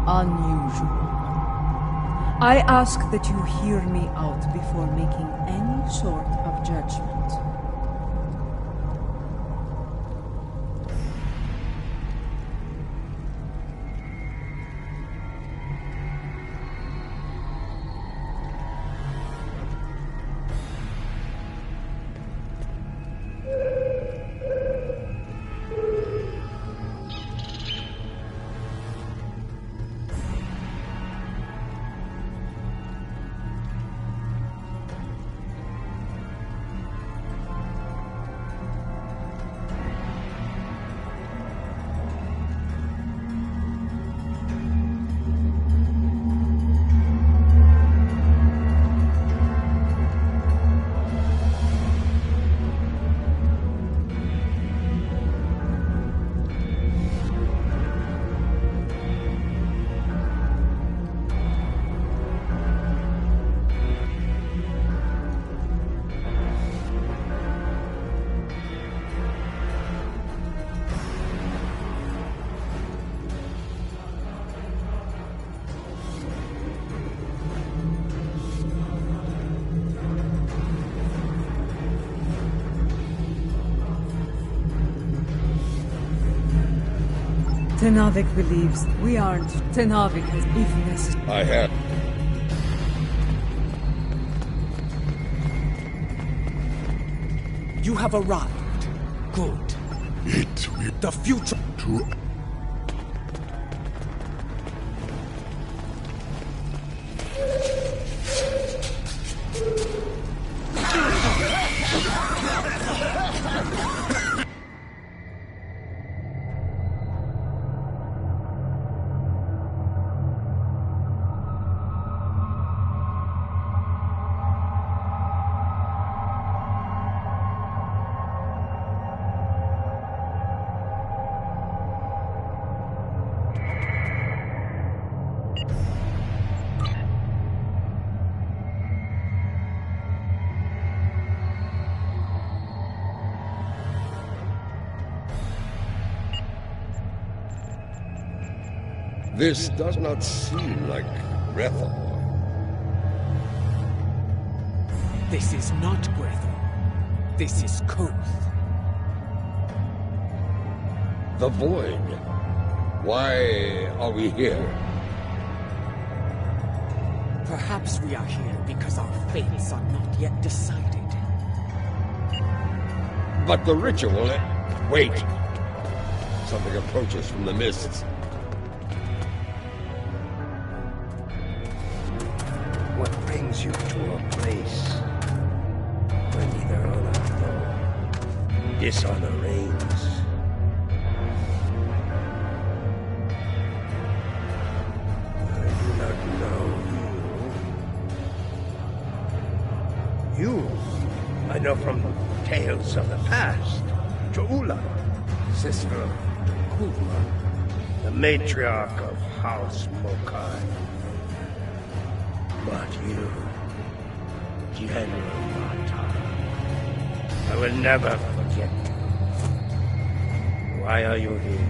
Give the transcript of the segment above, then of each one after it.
Unusual. I ask that you hear me out before making any sort of judgment. Tenavik believes we aren't. Tenavik has even necessary. I have. You have arrived. Good. It will The future. to This does not seem like Grethel. This is not Grethel. This is Koth. The Void. Why are we here? Perhaps we are here because our fates are not yet decided. But the ritual... Wait! Something approaches from the mists. What brings you to a place where neither honor nor dishonor reigns? I do not know you. You, I know from tales of the past. Jo'ula, sister of Kuvma, the matriarch of House Mokai. But you, General Mata, I will never forget you. Why are you here?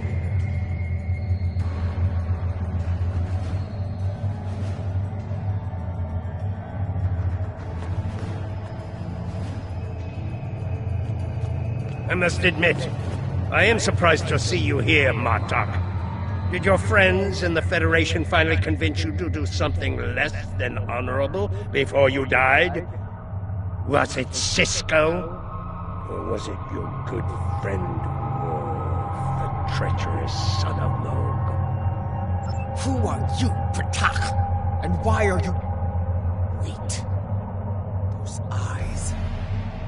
I must admit, I am surprised to see you here, Martok. Did your friends in the Federation finally convince you to do something less than honorable before you died? Was it Cisco? Or was it your good friend Worf, the treacherous son of Moog? Who are you, Pratak? And why are you... Wait. Those eyes.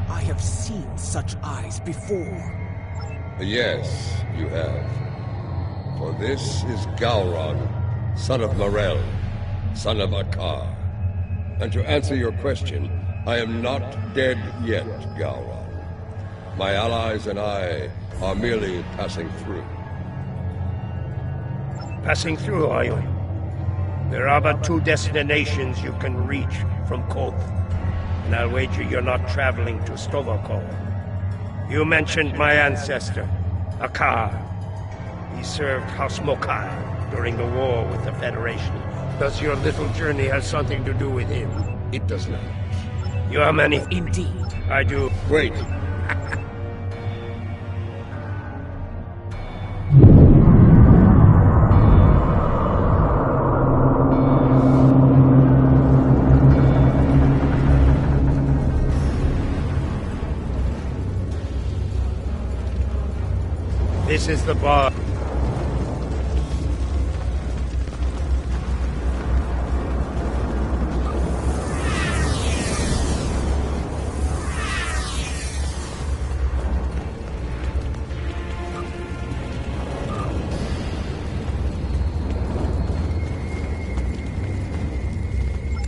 I have seen such eyes before. Yes, you have. For this is Gowron, son of Morel, son of Akar. And to answer your question, I am not dead yet, Gowron. My allies and I are merely passing through. Passing through, are you? There are but two destinations you can reach from Koth, and I'll wager you're not traveling to Stovokol. You mentioned my ancestor, Akar. He served House Mokai. during the war with the Federation. Thus your little journey has something to do with him. It does not. You are many... Indeed. I do. Wait. This is the bar.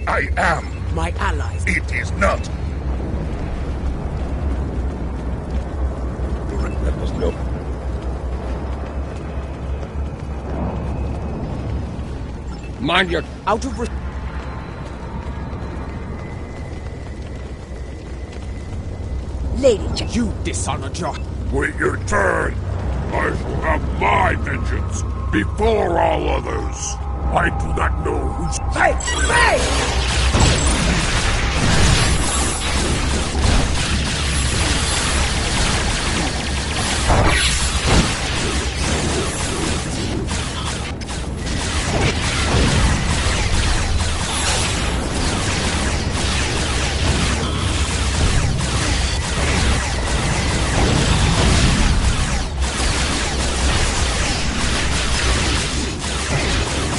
I am. My allies. It is not. That was no... Mind your... Out of... Lady Jack. You dishonored your... Wait your turn. I shall have my vengeance before all others. I do not know who's... Hey! Hey!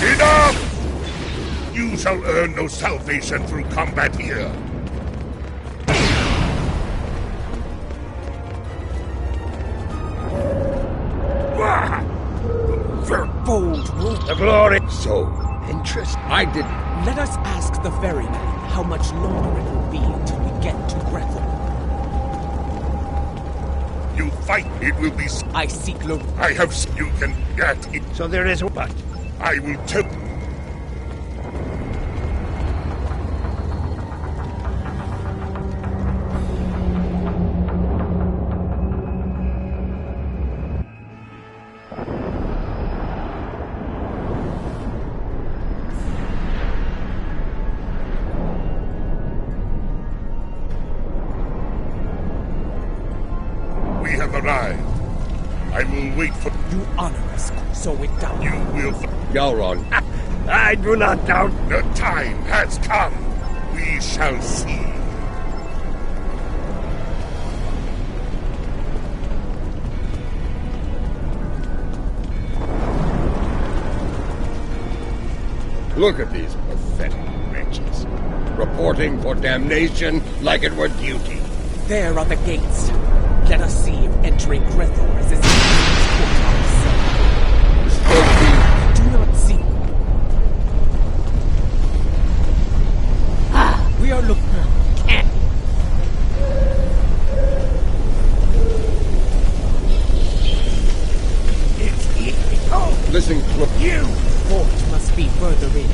Enough! You shall earn no salvation through combat here. Bold move. The glory. So, interest. I did... Let us ask the ferryman how much longer it will be until we get to Grethel. You fight, it will be... I seek Lo... I have... You can get it. So there is a but. I will tell... We have arrived. I will wait for... You honor us, so it down. You will... Gowron. I do not doubt. The time has come. We shall see. Look at these pathetic wretches. Reporting for damnation like it were duty. There are the gates. Let us see if entering Grethel is as Do not see. We are looking. Listen close. You! Fort must be further in.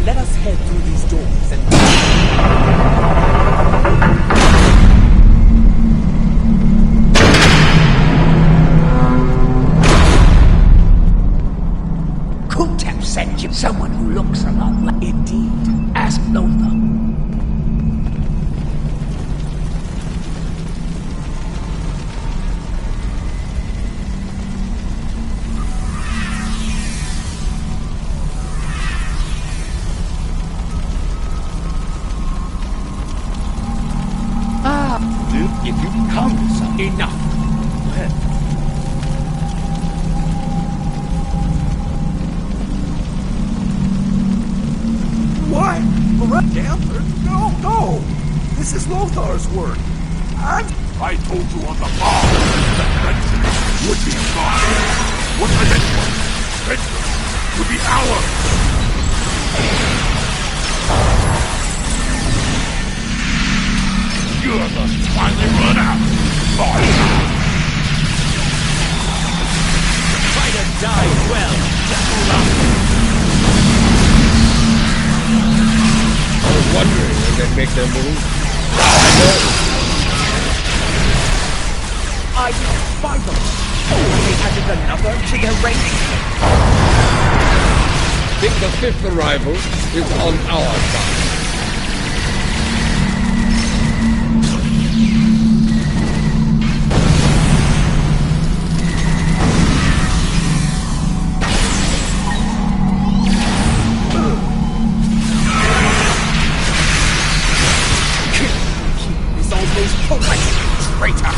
Let us head through these doors and... Kutep sent you someone who looks a lot like... Indeed. Ask Lothar. If you come to some... Enough. What? Ganther? No! This is Lothar's work. I told you on the bar that vengeance would be mine. What I meant was, vengeance would be ours. You're the finally run out. Try to die well, I was wondering when they'd make their move. I by them. They added another to your race. think the fifth arrival is on our side. Is always polite, traitor!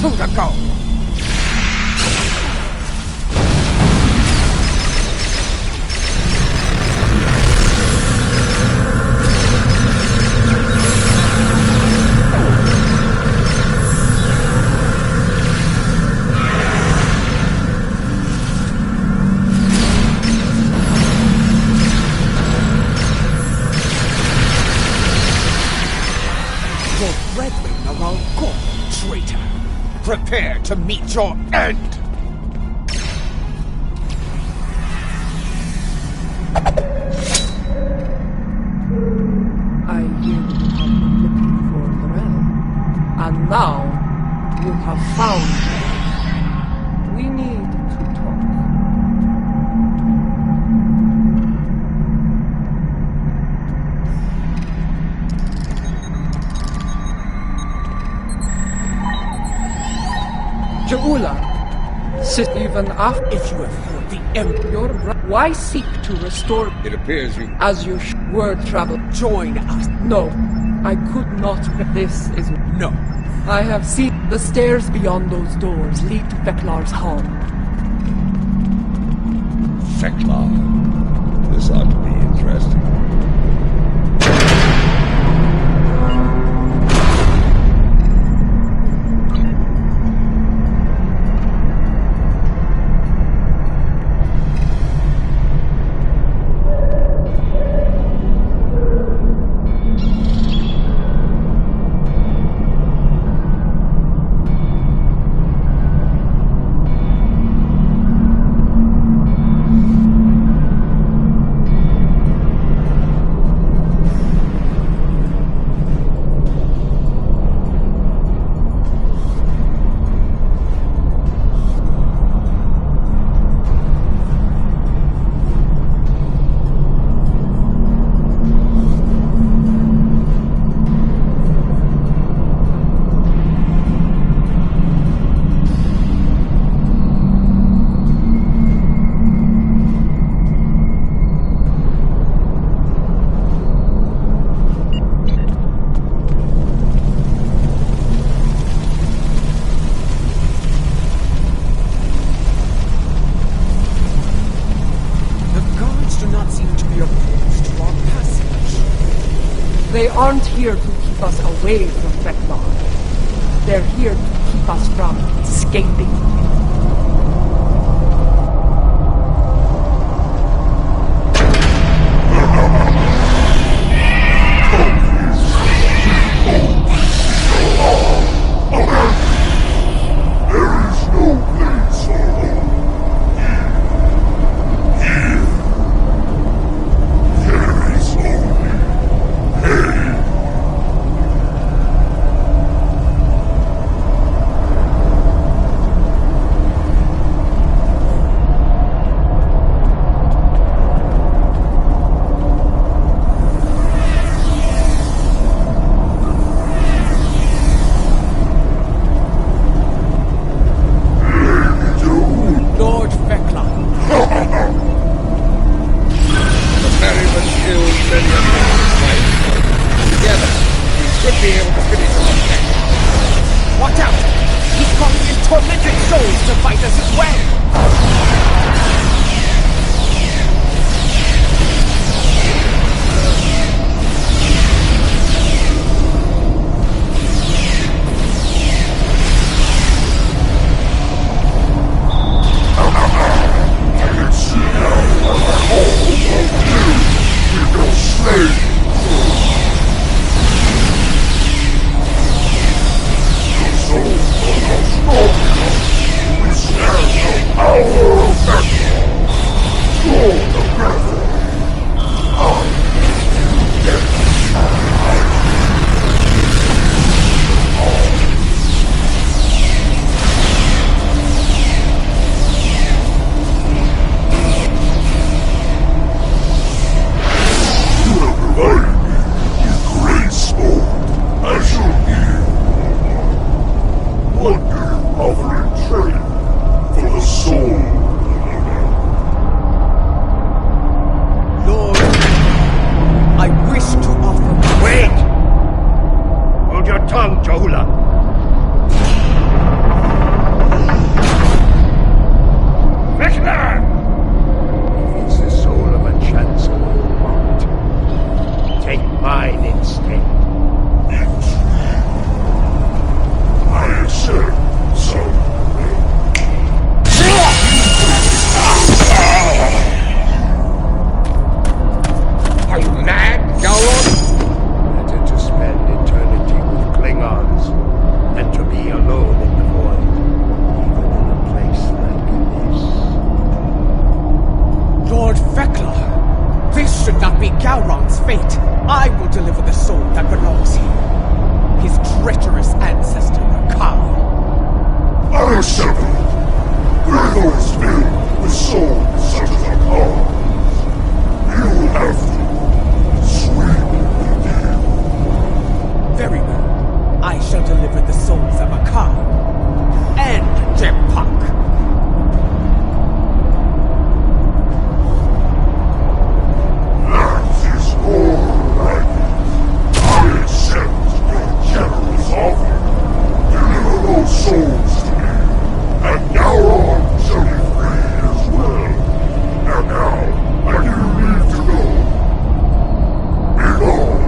Two to go. Your brethren are all gone, traitor. Prepare to meet your end! I hear that you have been looking for the realm. And now you have found me. We need to talk. Jaula, sit even after. If you have heard the Emperor, Why seek to restore It appears you... as you word travel? join us. No, I could not. This is. No. I have seen the stairs beyond those doors lead to Feklar's home. Feklar. This ought to be interesting. They aren't here to keep us away from Feklar. They're here to keep us from escaping. should not be Gowron's fate. I will deliver the soul that belongs here. His treacherous ancestor, Rakar. I accept it. Where those filled with souls such as ours, you have to sweep the deal. Very well. I shall deliver the souls of Akar and Jepak. That is all right. I accept your generous offer. Deliver those souls to me, and Gowron shall be free as well. And now, I give you leave to go. Be gone.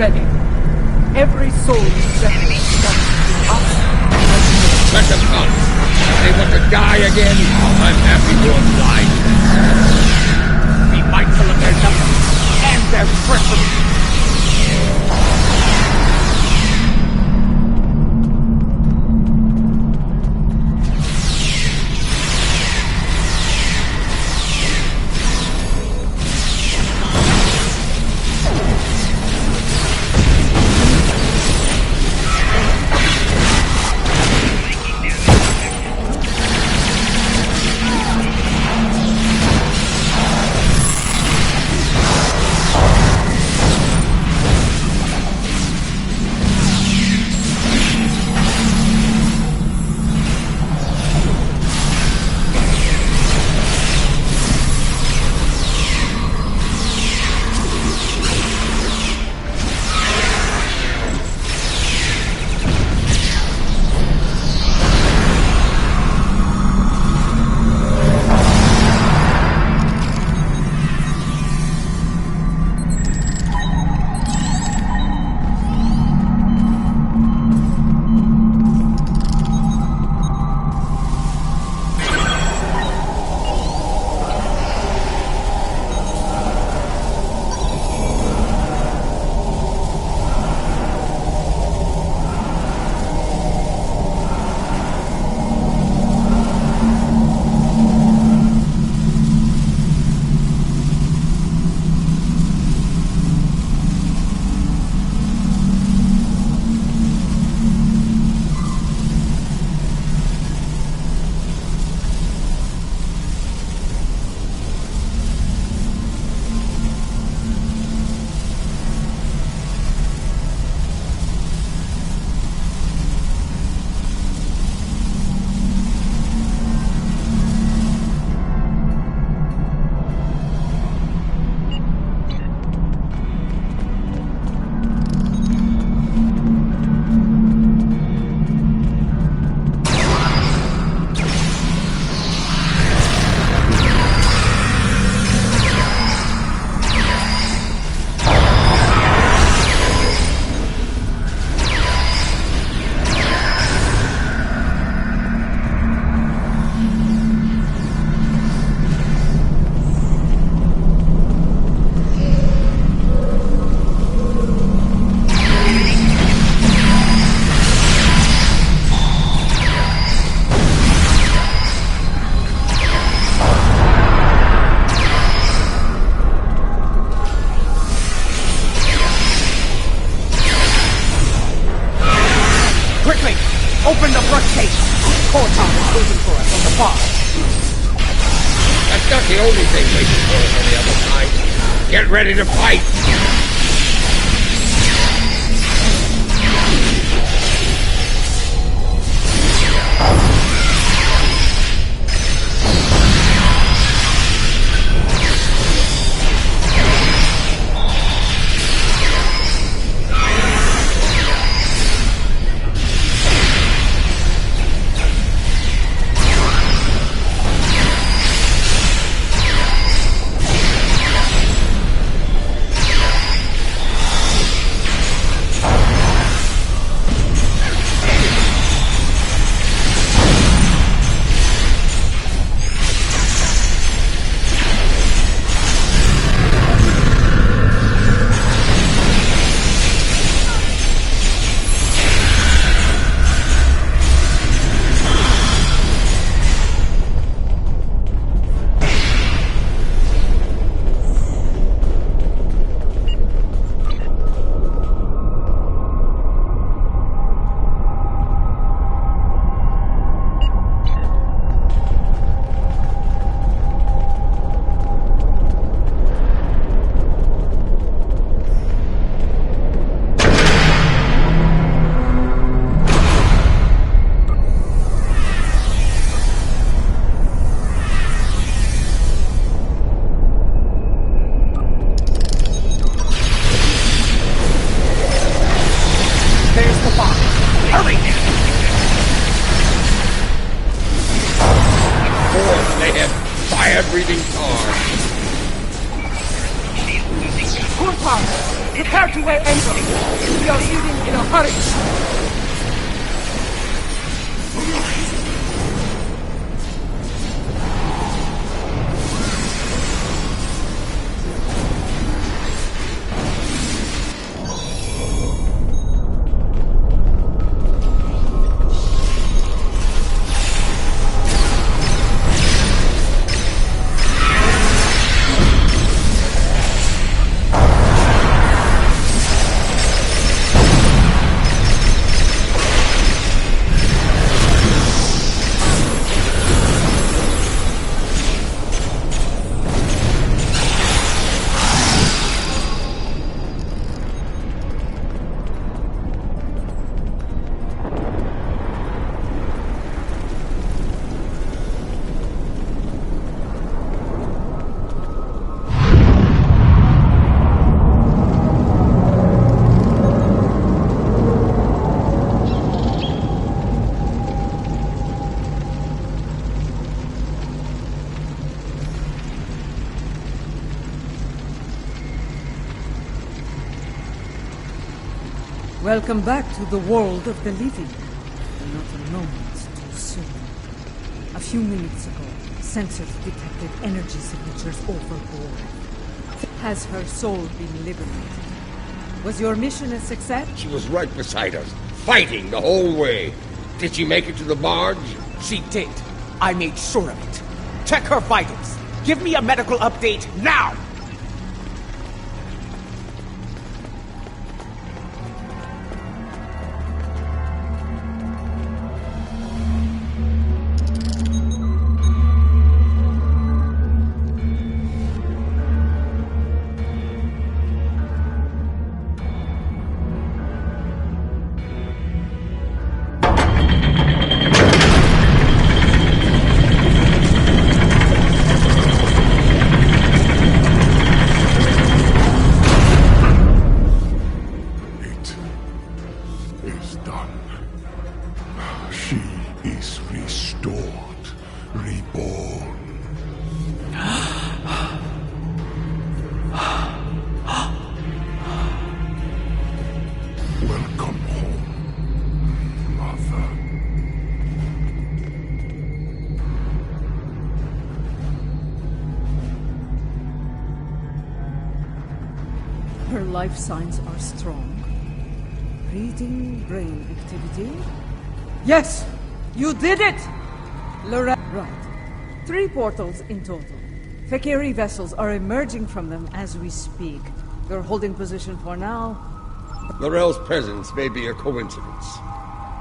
ready. Every soul you set comes to us. Let them come. If they want to die again, I'm happy to oblige. Be mindful of their numbers and their treachery. Open the front gate! Corton is waiting for us on the bar. That's not the only thing waiting for us on the other side. Get ready to fight! Fire-breathing tar. Kurpan, prepare to weigh anchor. We are leaving in a hurry. Welcome back to the world of the living. Not a moment too soon. A few minutes ago, sensors detected energy signatures overboard. Has her soul been liberated? Was your mission a success? She was right beside us, fighting the whole way. Did she make it to the barge? She did. I made sure of it. Check her vitals. Give me a medical update now! Her life signs are strong. Reading brain activity. Yes! You did it! Right. 3 portals in total. Fekiri vessels are emerging from them as we speak. Your holding position for now? L'Rell's presence may be a coincidence.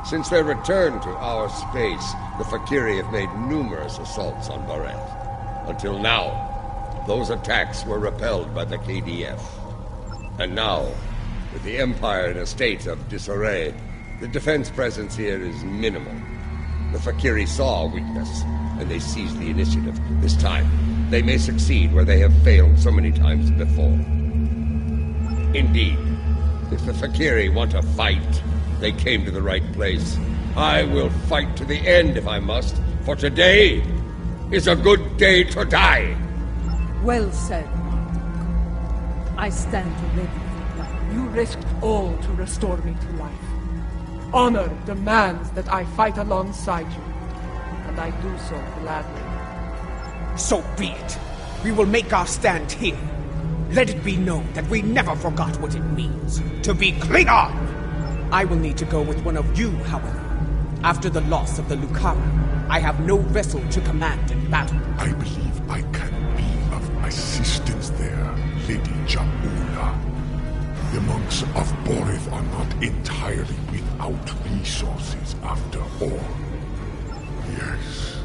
Since their return to our space, the Fakiri have made numerous assaults on Baret. Until now, those attacks were repelled by the KDF. And now, with the Empire in a state of disarray, the defense presence here is minimal. The Fakiri saw weakness, and they seized the initiative. This time, they may succeed where they have failed so many times before. Indeed, if the Fakiri want to fight, they came to the right place. I will fight to the end if I must, for today is a good day to die. Well said, Martok. I stand ready for battle. You risked all to restore me to life. Honor demands that I fight alongside you, and I do so gladly. So be it. We will make our stand here. Let it be known that we never forgot what it means to be Klingon! I will need to go with one of you, however. After the loss of the Lucara, I have no vessel to command in battle. I believe I can be of assistance there, Lady Jamula. The monks of Borith are not entirely without resources after all. Yes,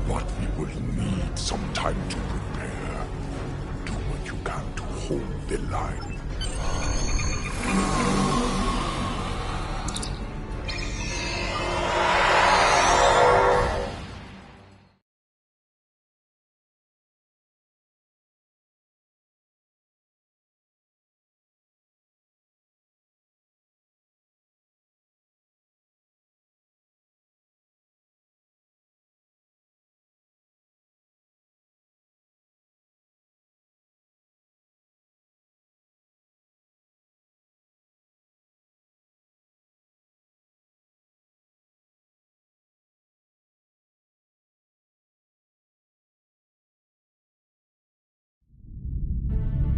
but we will need some time to prepare. Do what you can to hold the line.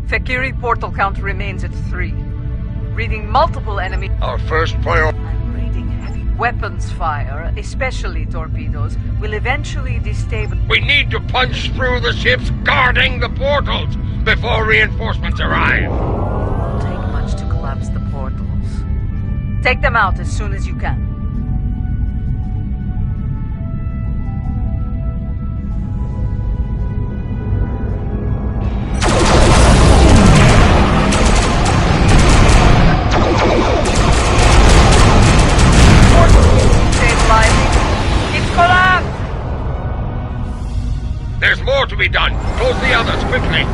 Fakiri portal count remains at 3. Reading multiple enemy... Our first priority... I'm reading heavy weapons fire, especially torpedoes, will eventually destabilize... We need to punch through the ships guarding the portals before reinforcements arrive. It won't take much to collapse the portals. Take them out as soon as you can. There's more to be done. Close the others, quickly.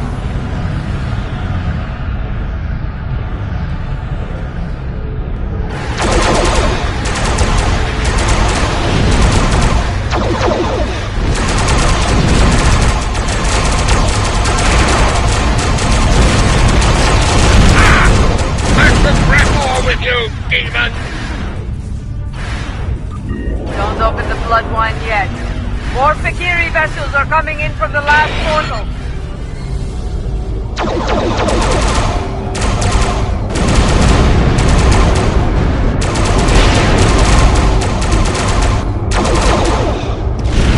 Let's the grapple with you, demon! Don't open the blood wine yet. More Fakiri vessels are coming in from the last portal.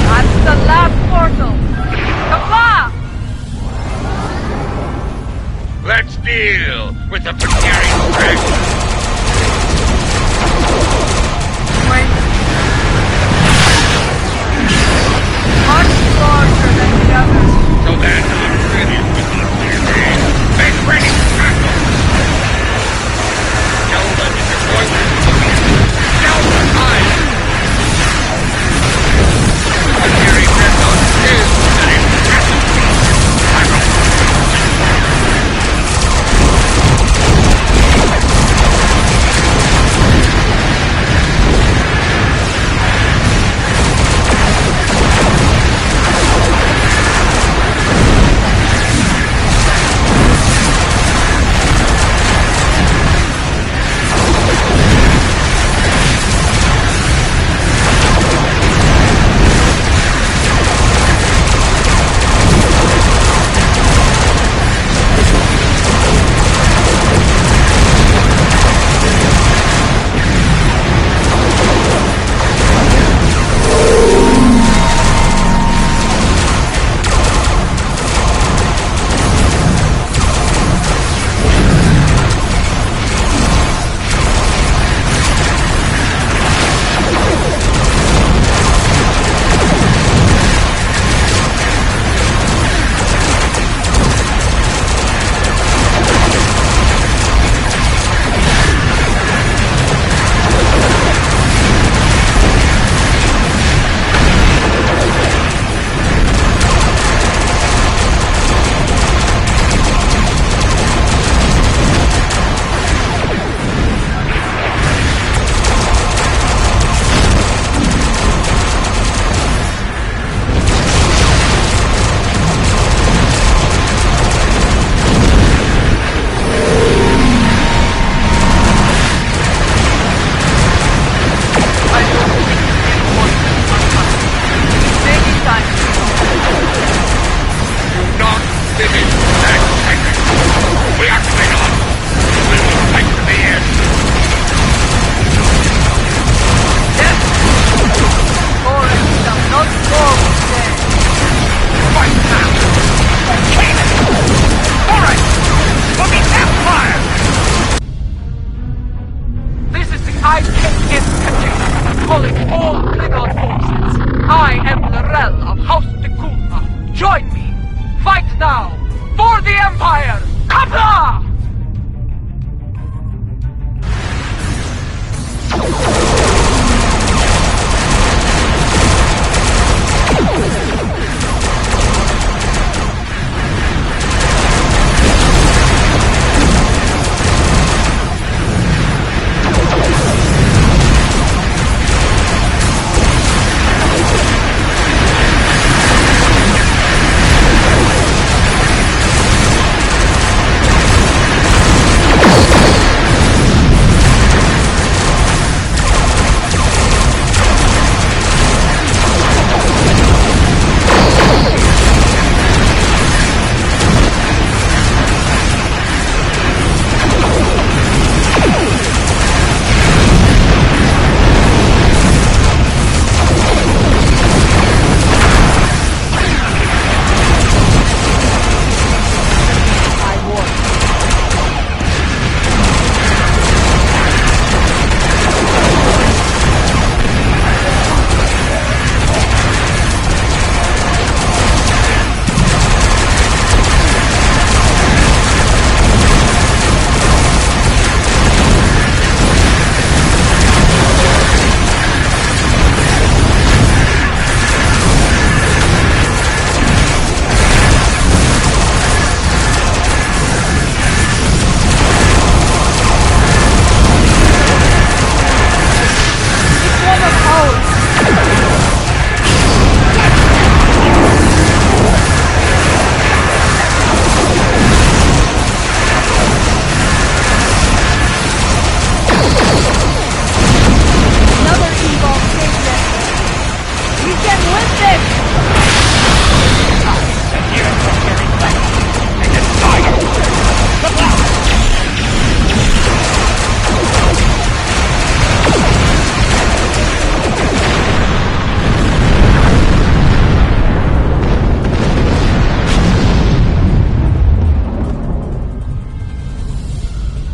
That's the last portal. Kapla! Let's deal with the Fakiri threat. Much larger than the others. So they're not finished with us, are they? now! For the Empire! Kapla!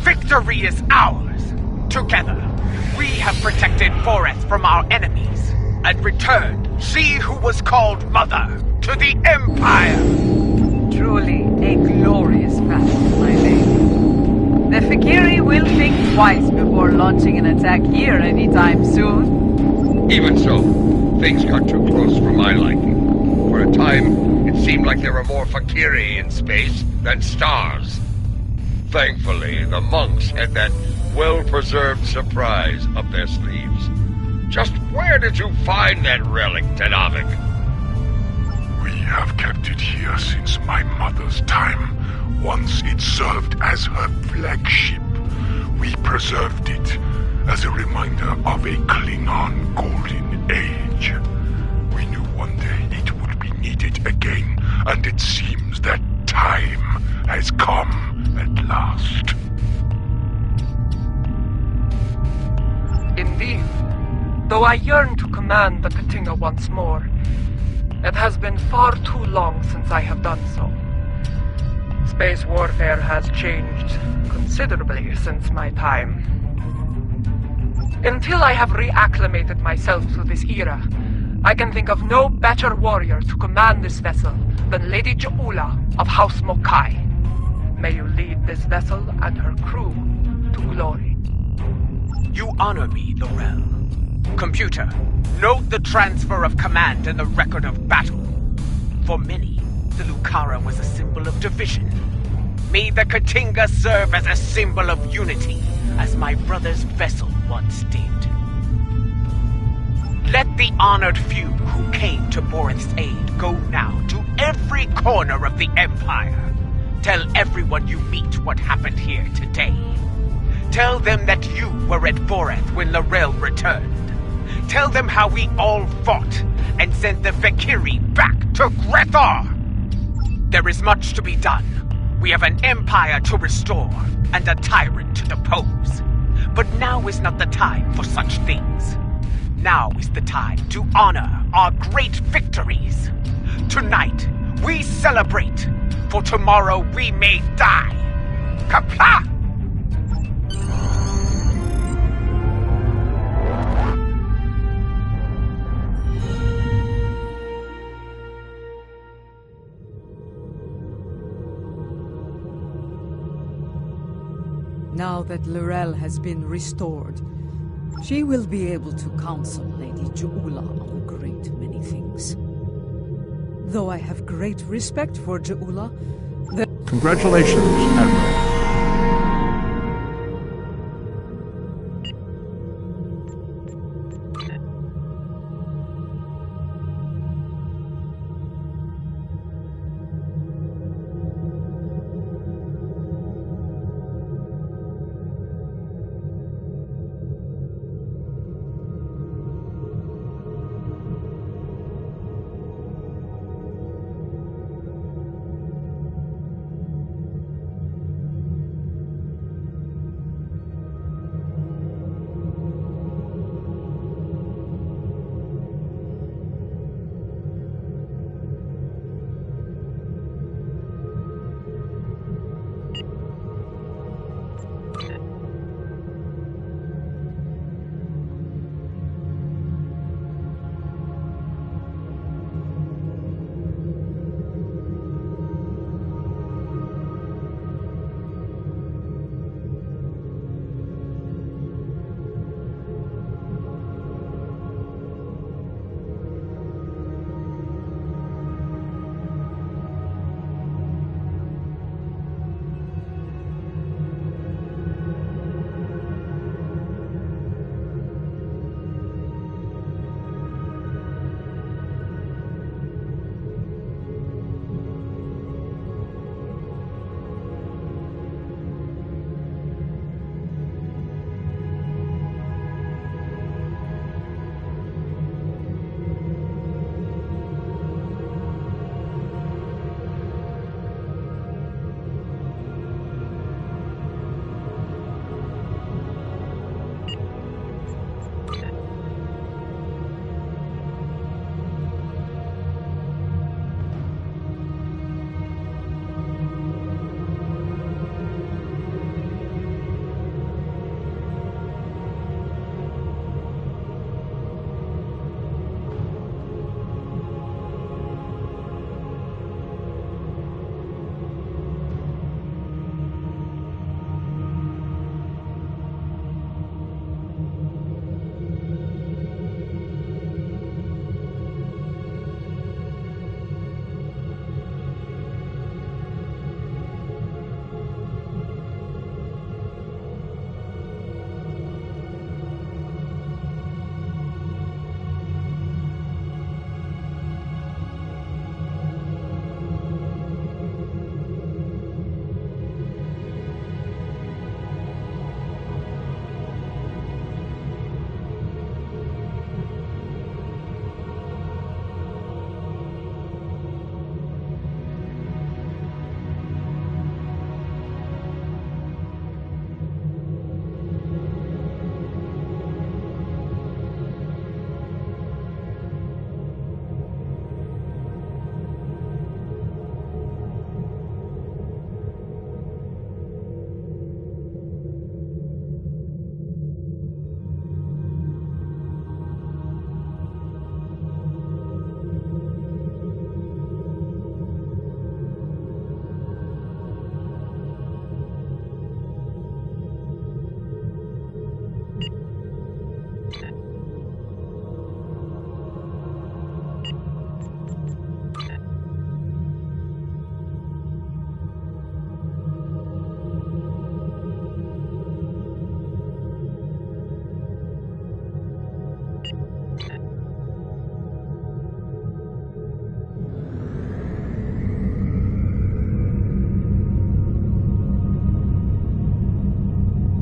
Victory is ours! Together, we have protected Forest from our enemies, and returned she who was called Mother to the Empire! Truly a glorious battle, my lady. The Fakiri will think twice before launching an attack here anytime soon. Even so, things got too close for my liking. For a time, it seemed like there were more Fakiri in space than stars. Thankfully, the monks had that well-preserved surprise up their sleeves. Just where did you find that relic, Tenavik? We have kept it here since my mother's time. Once it served as her flagship. We preserved it as a reminder of a Klingon golden age. We knew one day it would be needed again, and it seems that time has come at last. Indeed. Though I yearn to command the Katinga once more, it has been far too long since I have done so. Space warfare has changed considerably since my time. Until I have reacclimated myself to this era, I can think of no better warrior to command this vessel than Lady Jaula of House Mokai. May you lead this vessel and her crew to glory. You honor me, Laurel. Computer, note the transfer of command in the record of battle. For many, the Lucara was a symbol of division. May the Katinga serve as a symbol of unity, as my brother's vessel once did. Let the honored few who came to Borith's aid go now to every corner of the Empire. Tell everyone you meet what happened here today. Tell them that you were at Borith when Laurel returned. Tell them how we all fought and sent the Fakiri back to Grethar. There is much to be done. We have an empire to restore and a tyrant to depose. But now is not the time for such things. Now is the time to honor our great victories. Tonight, we celebrate. For tomorrow we may die. Kapla! that Lorel has been restored. She will be able to counsel Lady Ju'ula on a great many things. Though I have great respect for Ju'ula, Congratulations, Admiral.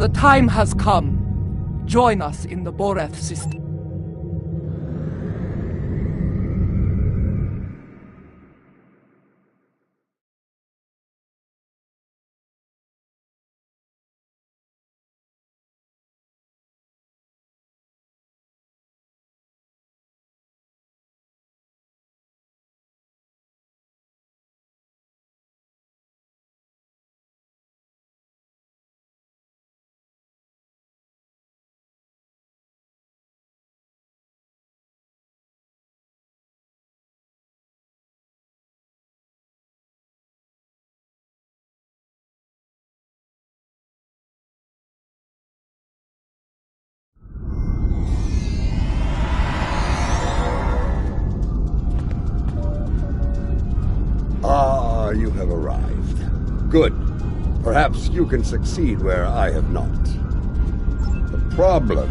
The time has come. Join us in the Boreth system. Good. Perhaps you can succeed where I have not. The problem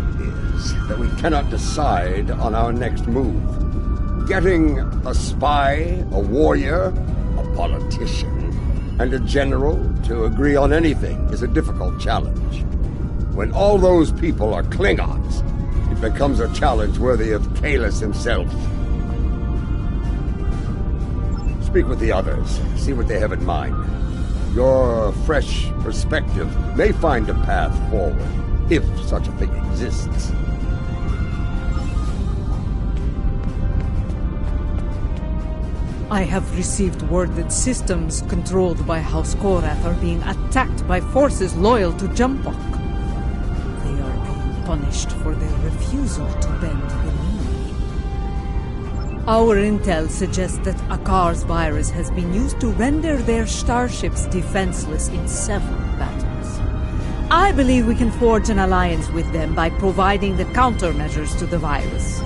is that we cannot decide on our next move. Getting a spy, a warrior, a politician, and a general to agree on anything is a difficult challenge. When all those people are Klingons, it becomes a challenge worthy of Kahless himself. Speak with the others, see what they have in mind. Your fresh perspective may find a path forward, if such a thing exists. I have received word that systems controlled by House Korath are being attacked by forces loyal to Jumpok. They are being punished for their refusal to bend the knee. Our intel suggests that Akar's virus has been used to render their starships defenseless in several battles. I believe we can forge an alliance with them by providing the countermeasures to the virus.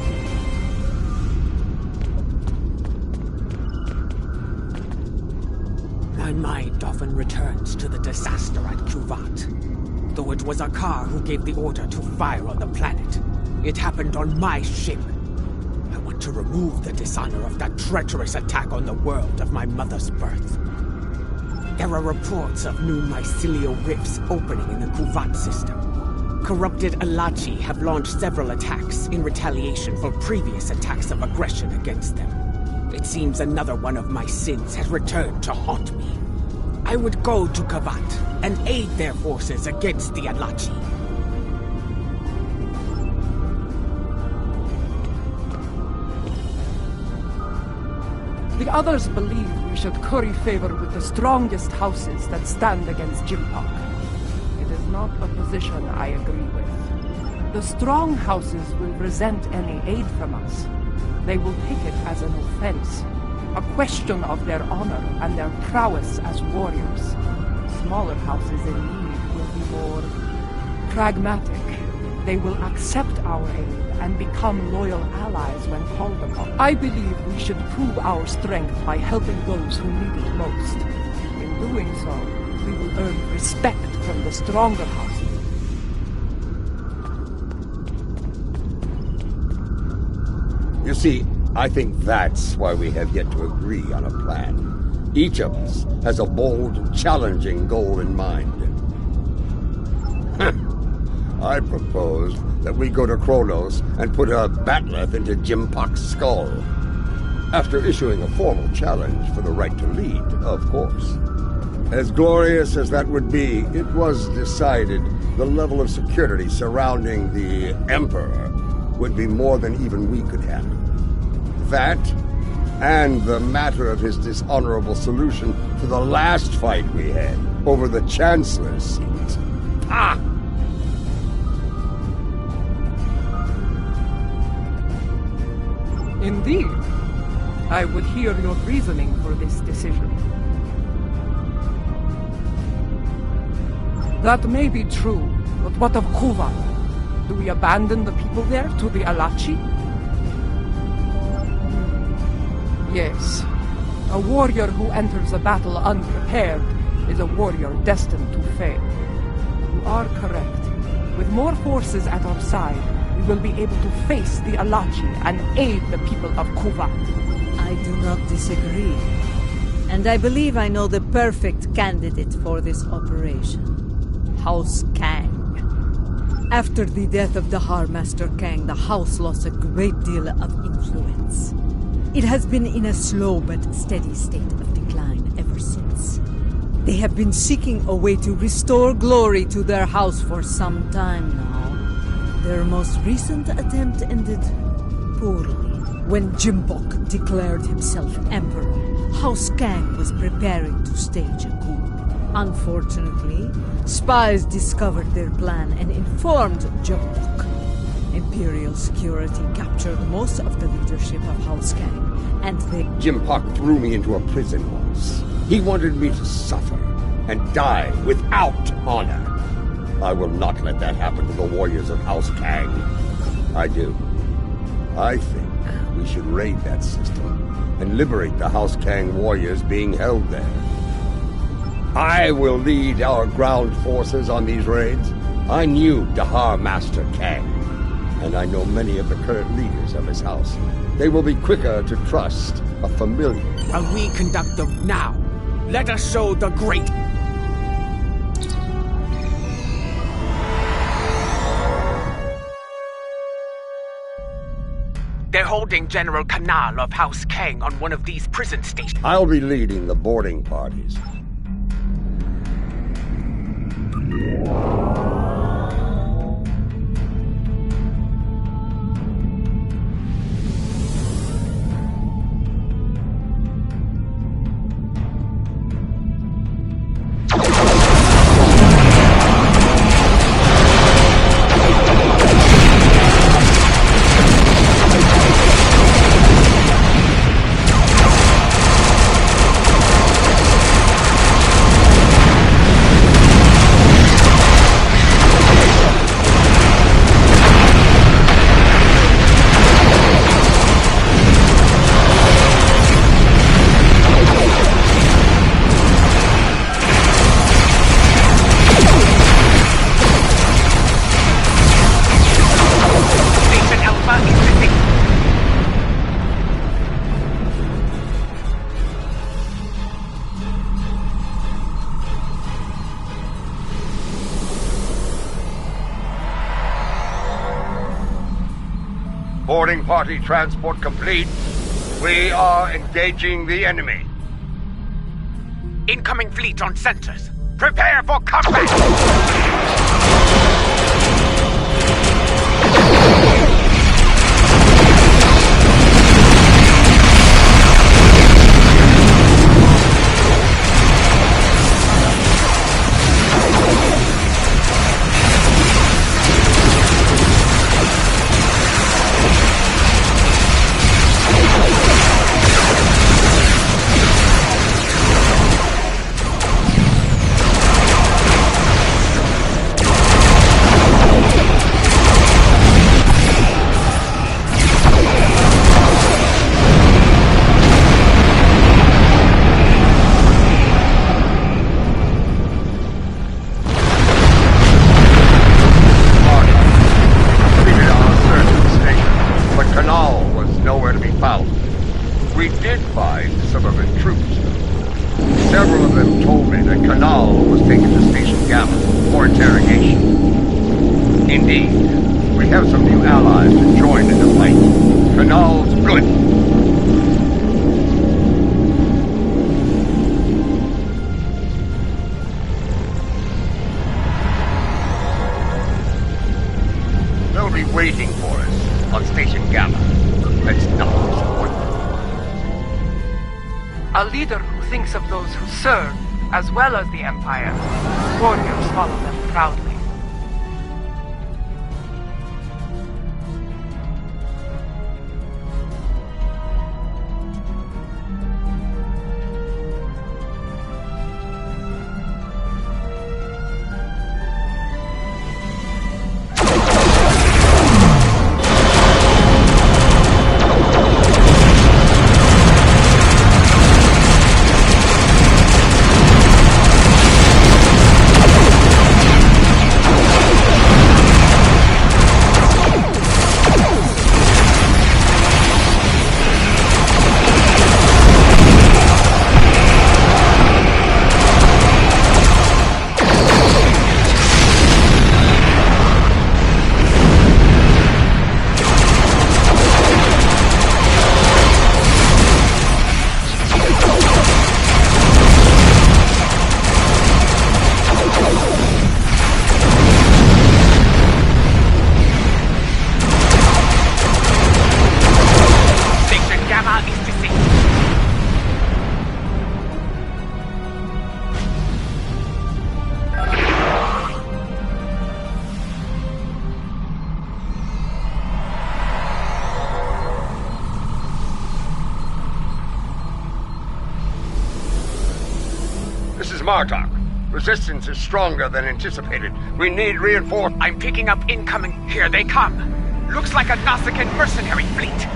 My mind often returns to the disaster at Kuvat. Though it was Akar who gave the order to fire on the planet, it happened on my ship. I want to remove the dishonor of that treacherous attack on the world of my mother's birth. There are reports of new mycelial rifts opening in the Kuvat system. Corrupted Alachi have launched several attacks in retaliation for previous attacks of aggression against them. It seems another one of my sins has returned to haunt me. I would go to Kavat and aid their forces against the Alachi. The others believe we should curry favor with the strongest houses that stand against Jimpok. It is not a position I agree with. The strong houses will resent any aid from us. They will take it as an offense, a question of their honor and their prowess as warriors. Smaller houses in need will be more pragmatic. They will accept our aid and become loyal allies when called upon. I believe we should prove our strength by helping those who need it most. In doing so, we will earn respect from the stronger houses. You see, I think that's why we have yet to agree on a plan. Each of us has a bold, challenging goal in mind. I propose that we go to Kronos and put a batleth into Jimpok's skull. After issuing a formal challenge for the right to lead, of course. As glorious as that would be, it was decided the level of security surrounding the Emperor would be more than even we could handle. That, and the matter of his dishonorable solution to the last fight we had over the Chancellor's seat. Ah! Indeed. I would hear your reasoning for this decision. That may be true, but what of Kuvat? Do we abandon the people there to the Alachi? Yes. A warrior who enters a battle unprepared is a warrior destined to fail. You are correct. With more forces at our side, we will be able to face the Alachi and aid the people of Kuvat. I do not disagree. And I believe I know the perfect candidate for this operation. House Kang. After the death of the Master Kang, the house lost a great deal of influence. It has been in a slow but steady state of decline ever since. They have been seeking a way to restore glory to their house for some time now. Their most recent attempt ended poorly. When Jimpok declared himself emperor, House Kang was preparing to stage a coup. Unfortunately, spies discovered their plan and informed Jimpok. Imperial security captured most of the leadership of House Kang, and they... Jimpok threw me into a prison once. He wanted me to suffer and die without honor. I will not let that happen to the warriors of House Kang. I do. I think we should raid that system and liberate the House Kang warriors being held there. I will lead our ground forces on these raids. I knew Dahar Master Kang, and I know many of the current leaders of his house. They will be quicker to trust a familiar. While we conduct them now, let us show the great... They're holding General Kanal of House Kang on one of these prison stations. I'll be leading the boarding parties. Boarding party transport complete. We are engaging the enemy. Incoming fleet on centers. Prepare for combat! We did find suburban troops. Several of them told me that Kanal was taken to Station Gamma for interrogation. Indeed, we have some new allies to join in the fight. Kanal's good. They'll be waiting for us on Station Gamma. Let's not disappoint them. A leader who thinks of those who serve, as well as the Empire. Warriors follow them proudly. This is Martok. Resistance is stronger than anticipated. We need reinforcements. I'm picking up incoming. Here they come. Looks like a Nausicaan mercenary fleet.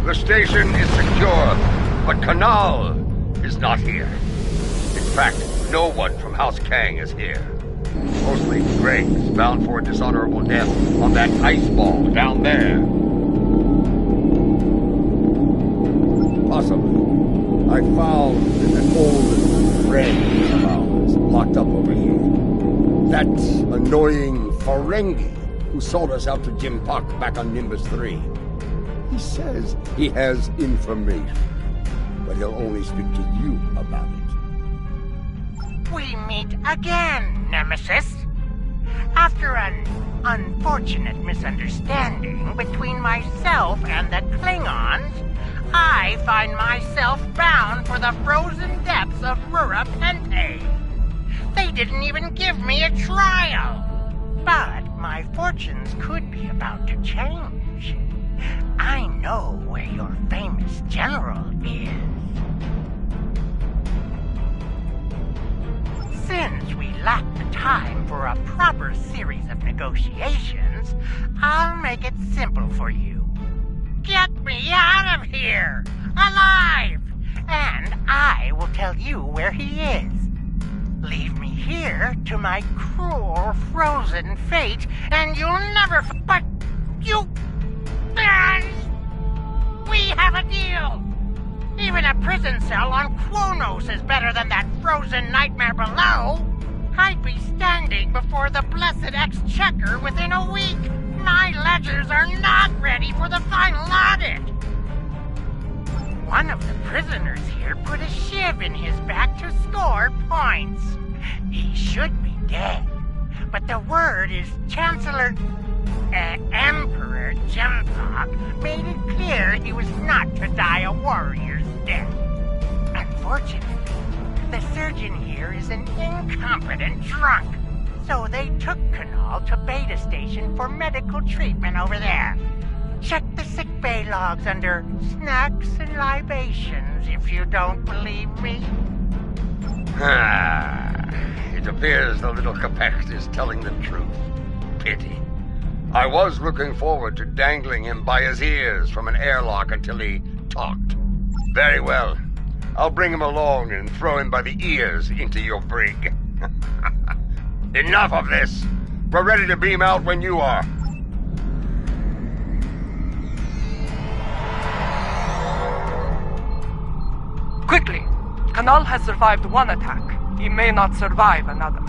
The station is secure, but Kanal is not here. In fact, no one from House Kang is here. Mostly Greg's bound for a dishonorable death on that ice ball down there. Possibly. I found an old friend of ours locked up over here. That annoying Ferengi who sold us out to Jim Puck back on Nimbus 3. He says he has information, but he'll only speak to you about it. We meet again, Nemesis. After an unfortunate misunderstanding between myself and the Klingons, I find myself bound for the frozen depths of Rura Pente. They didn't even give me a trial. But my fortunes could be about to change. I know where your famous general is. Since we lack the time for a proper series of negotiations, I'll make it simple for you. Get me out of here! Alive! And I will tell you where he is. Leave me here to my cruel, frozen fate, and you'll never but you... We have a deal! Even a prison cell on Kronos is better than that frozen nightmare below! I'd be standing before the blessed exchequer within a week! My ledgers are not ready for the final audit! One of the prisoners here put a shiv in his back to score points. He should be dead, but the word is Chancellor... Emperor Jemthok made it clear he was not to die a warrior's death. Unfortunately, the surgeon here is an incompetent drunk, so they took Kanal to Beta Station for medical treatment over there. Check the sickbay logs under snacks and libations if you don't believe me. It appears the little Capect is telling the truth. Pity. I was looking forward to dangling him by his ears from an airlock until he talked. Very well. I'll bring him along and throw him by the ears into your brig. Enough of this! We're ready to beam out when you are. Quickly! Kanal has survived one attack. He may not survive another.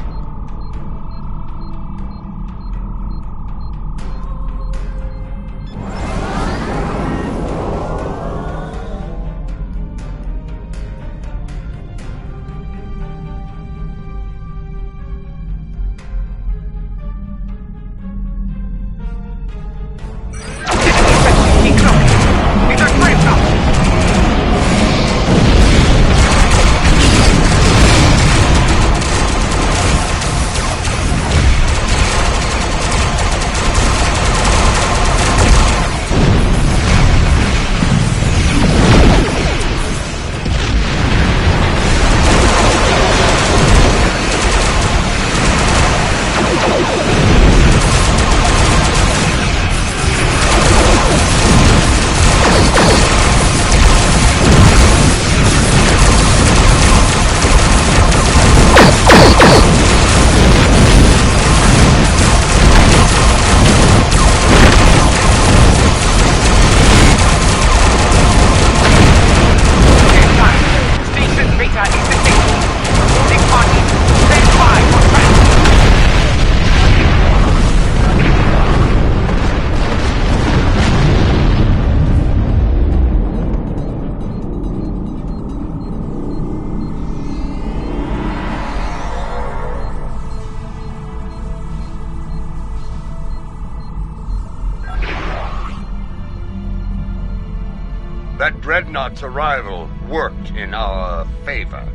That dreadnought's arrival worked in our favor.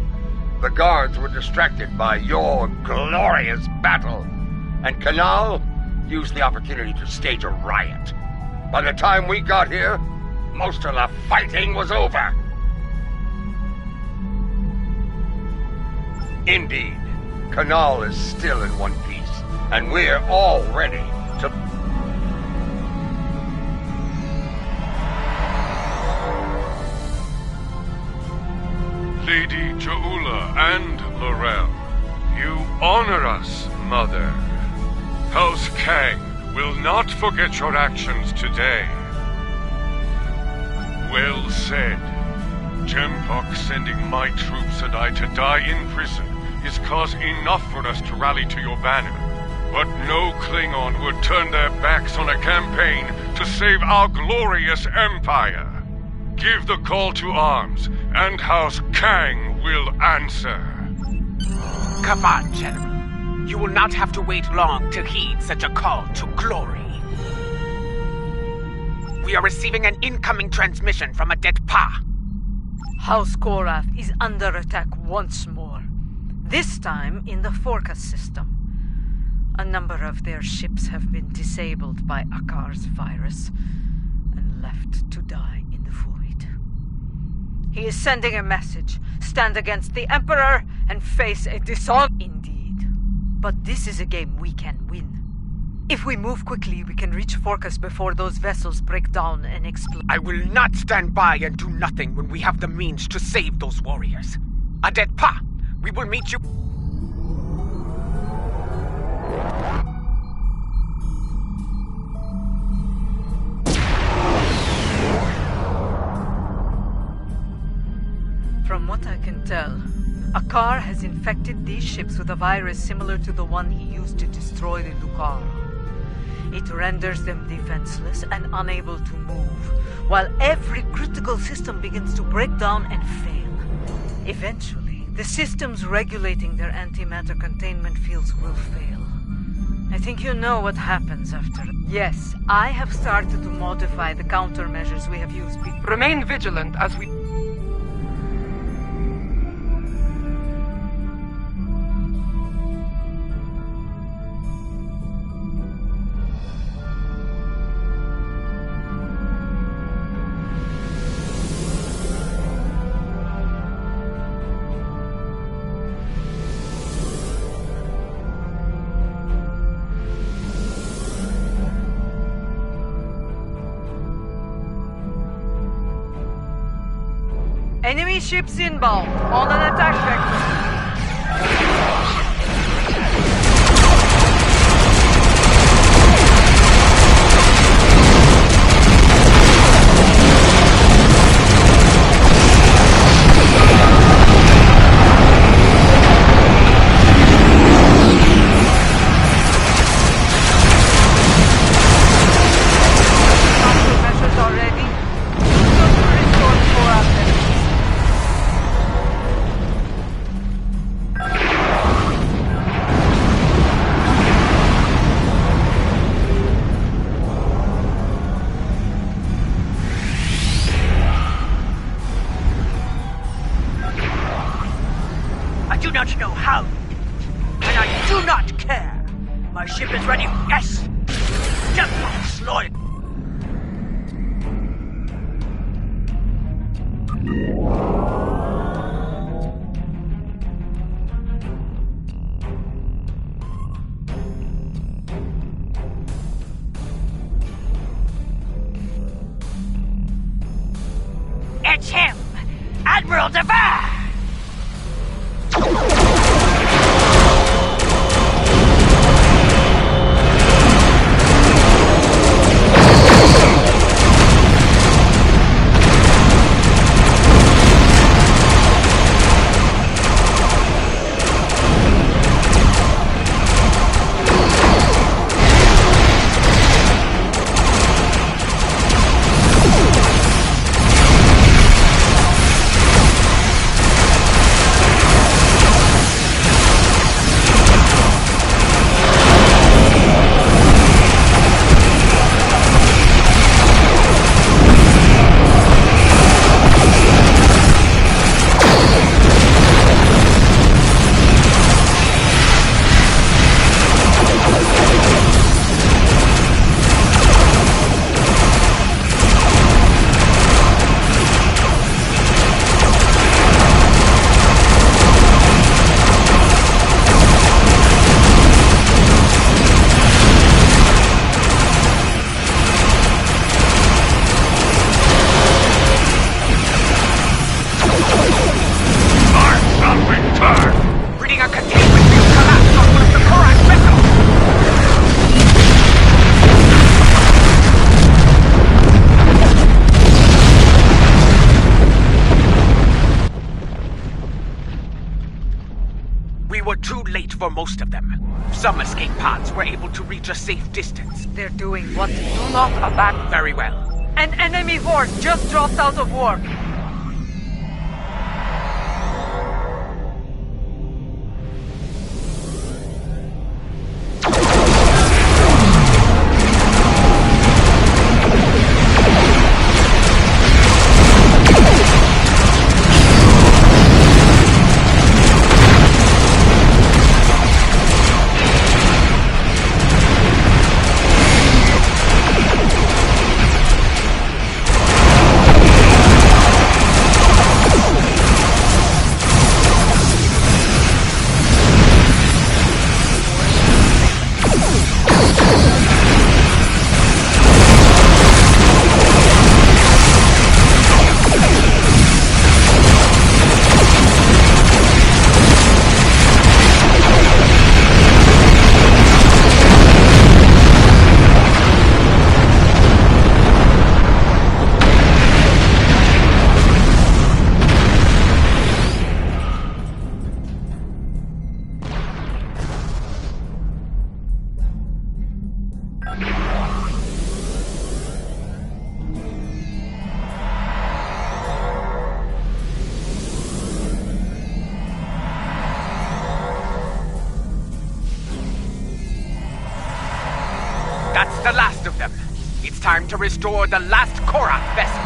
The guards were distracted by your glorious battle, and Kanal used the opportunity to stage a riot. By the time we got here, most of the fighting was over. Indeed, Kanal is still in one piece, and we're all ready to... and Laurel. You honor us, Mother. House Kang will not forget your actions today. Well said. Jempok sending my troops and I to die in prison is cause enough for us to rally to your banner. But no Klingon would turn their backs on a campaign to save our glorious empire. Give the call to arms, and House Kang will answer. Come on, General. You will not have to wait long to heed such a call to glory. We are receiving an incoming transmission from a dead Pa. House Korath is under attack once more. This time in the Forcas system. A number of their ships have been disabled by Akar's virus and left to die in the void. He is sending a message. Stand against the Emperor and face a dishonor. Indeed. But this is a game we can win. If we move quickly, we can reach Forcas before those vessels break down and explode. I will not stand by and do nothing when we have the means to save those warriors. A dead Pa, we will meet you. From what I can tell, Akar has infected these ships with a virus similar to the one he used to destroy the Lucara. It renders them defenseless and unable to move, while every critical system begins to break down and fail. Eventually, the systems regulating their antimatter containment fields will fail. I think you know what happens after. Yes, I have started to modify the countermeasures we have used before. Remain vigilant as we... Enemy ships inbound, on an attack vector. Countermeasures are ready. Restore 4 assets. I do not know how, and I do not care. My ship is ready. Yes! Just like Sloyd. It's him! Admiral Devar! We were too late for most of them. Some escape pods were able to reach a safe distance. They're doing what? Do not abandon. Very well. An enemy horde just dropped out of work. That's the last of them. It's time to restore the last Korath vessel.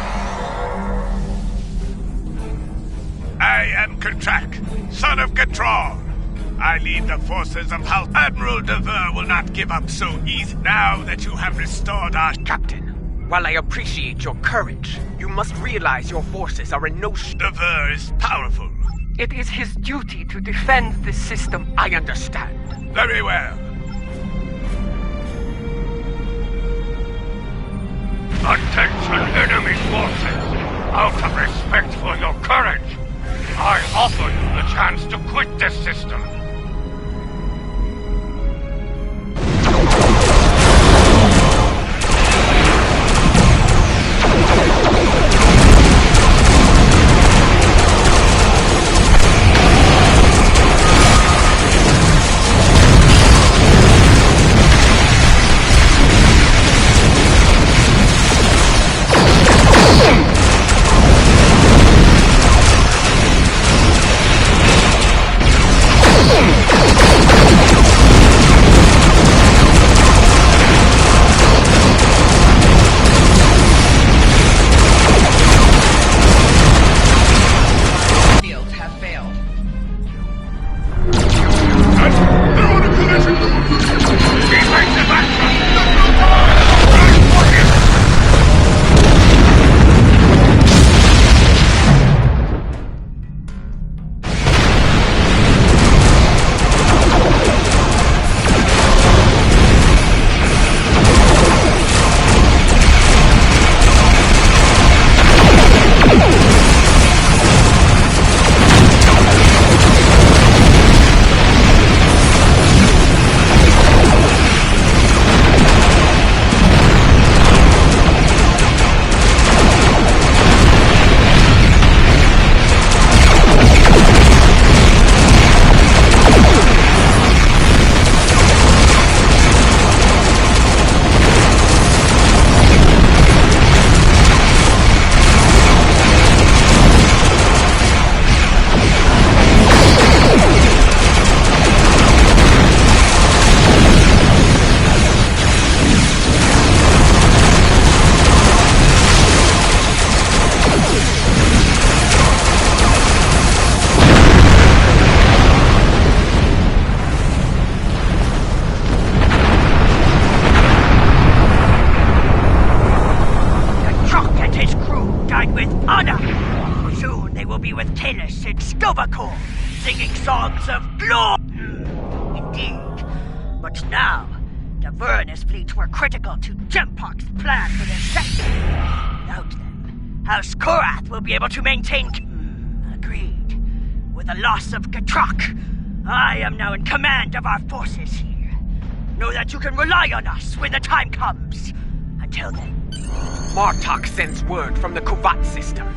I am Katrak, son of Gatron. I lead the forces of House. Admiral Dever will not give up so easy now that you have restored our... Captain, while I appreciate your courage, you must realize your forces are in no Dever is powerful. It is his duty to defend this system. I understand. Very well. Attention, enemy forces! Out of respect for your courage, I offer you the chance to quit this system. Singing songs of glory. Indeed. But now, Dever and his fleet were critical to Gempok's plan for their sector. Without them, House Korath will be able to maintain... Agreed. With the loss of Gatrak, I am now in command of our forces here. Know that you can rely on us when the time comes. Until then... Martok sends word from the Kuvat system.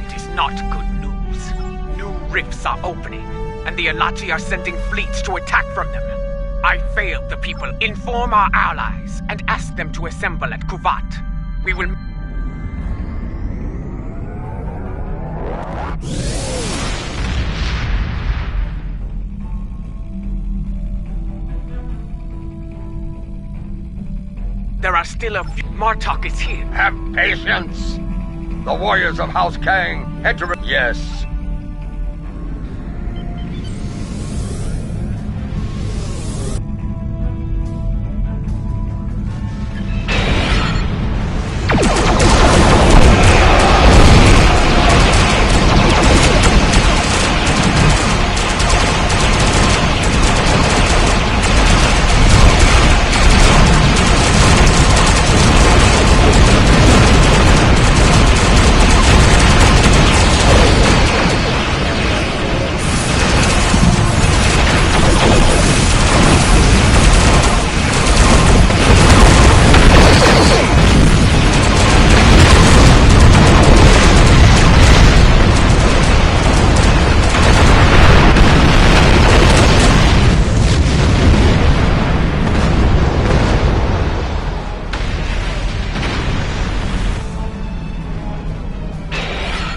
It is not good news. New rifts are opening. and the Elati are sending fleets to attack from them. I failed the people. Inform our allies and ask them to assemble at Kuvat. We will... There are still a few... Martok is here. Have patience! The warriors of House Kang head to... Yes.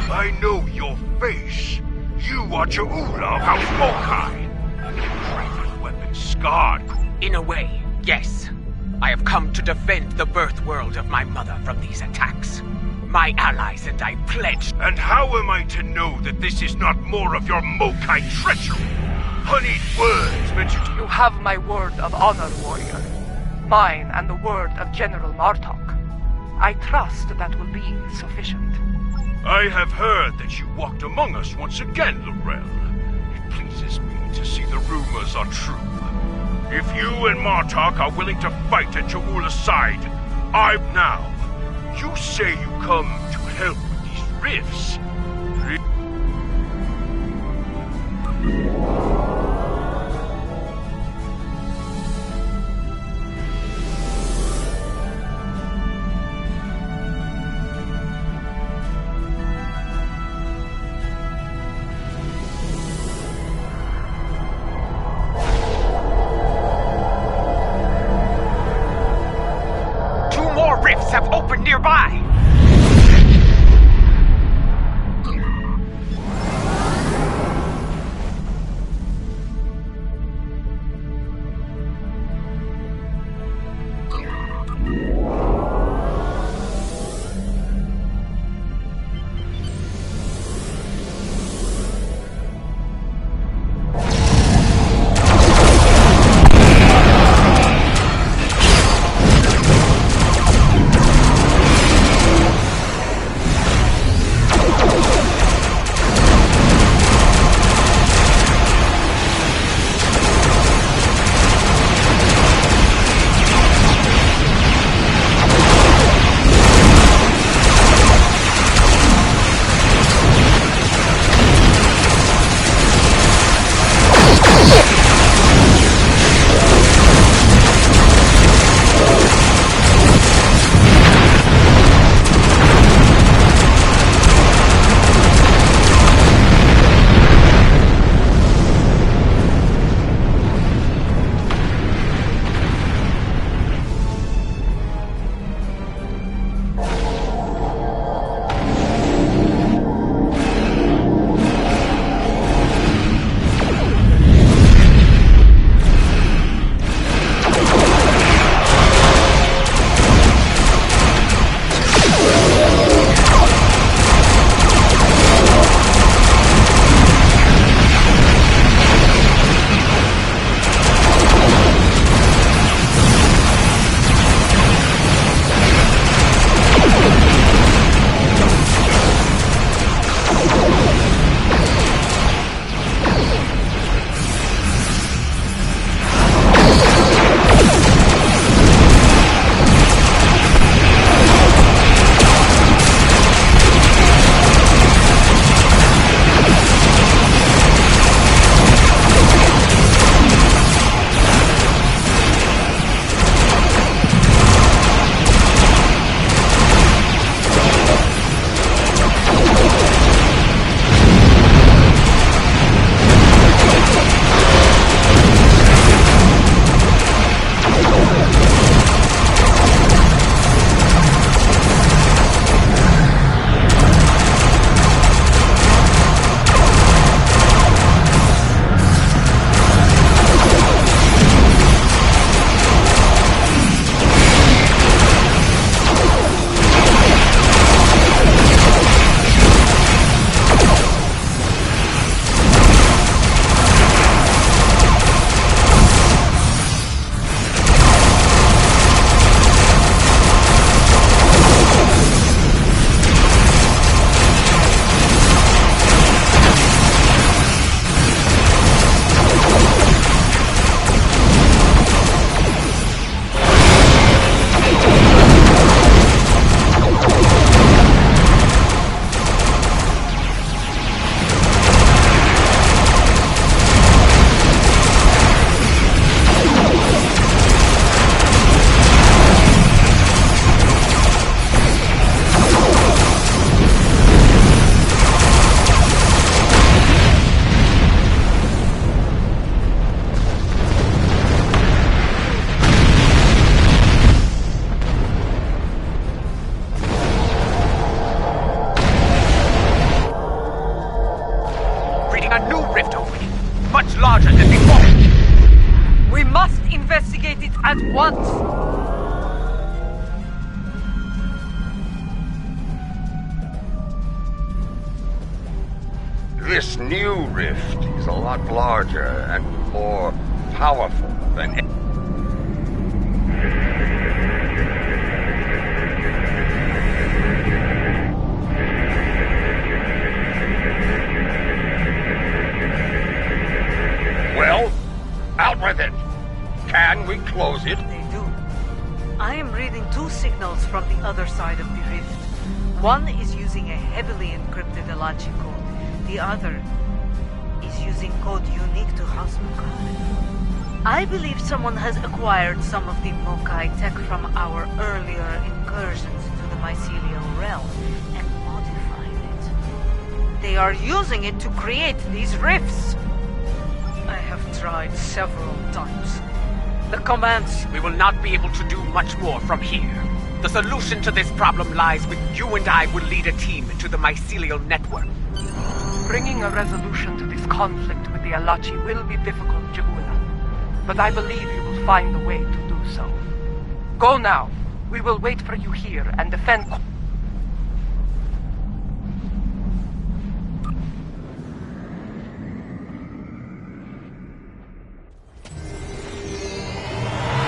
I know your face. You are Cha'ula of House Mokai. Your weapon scarred. In a way, yes. I have come to defend the birth world of my mother from these attacks. My allies and I pledged... And how am I to know that this is not more of your Mokai treachery? Honeyed words meant you to... You have my word of honor, warrior. Mine and the word of General Martok. I trust that will be sufficient. I have heard that you walked among us once again, Laurel. It pleases me to see the rumors are true. If you and Martok are willing to fight at Cha'ula's side, I'm now. You say you come to help with these rifts. Rifts have opened nearby! at once. This new rift is a lot larger and more powerful than... Well, out with it. Can we close it? They do. I am reading 2 signals from the other side of the rift. One is using a heavily encrypted Alachi code. The other is using code unique to House Mukai. I believe someone has acquired some of the Mokai tech from our earlier incursions to the mycelial realm and modified it. They are using it to create these rifts. I have tried several times. The commands... We will not be able to do much more from here. The solution to this problem lies with you, and I will lead a team to the mycelial network. Bringing a resolution to this conflict with the Alachi will be difficult, Jaguna. But I believe you will find a way to do so. Go now. We will wait for you here and defend...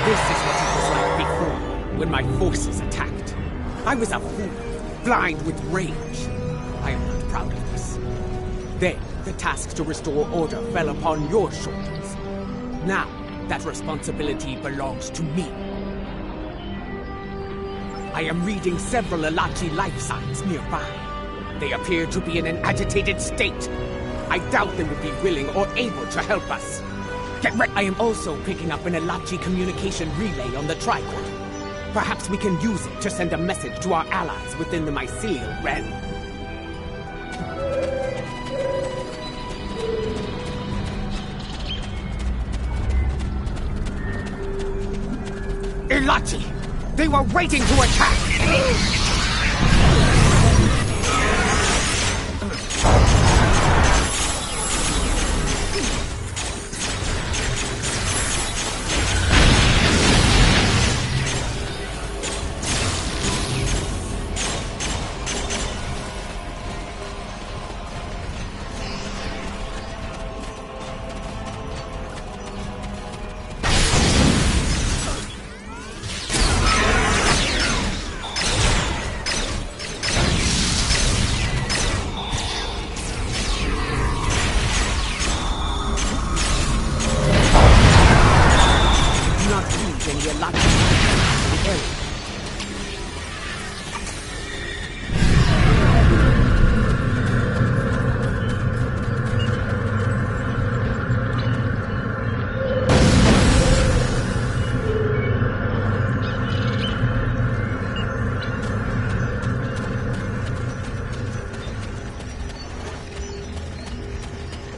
This is what it was like before, when my forces attacked. I was a fool, blind with rage. I am not proud of this. Then, the task to restore order fell upon your shoulders. Now, that responsibility belongs to me. I am reading several Alachi life signs nearby. They appear to be in an agitated state. I doubt they would be willing or able to help us. Get ready! I am also picking up an Alachi communication relay on the tricorder. Perhaps we can use it to send a message to our allies within the mycelial realm. Alachi! They were waiting to attack!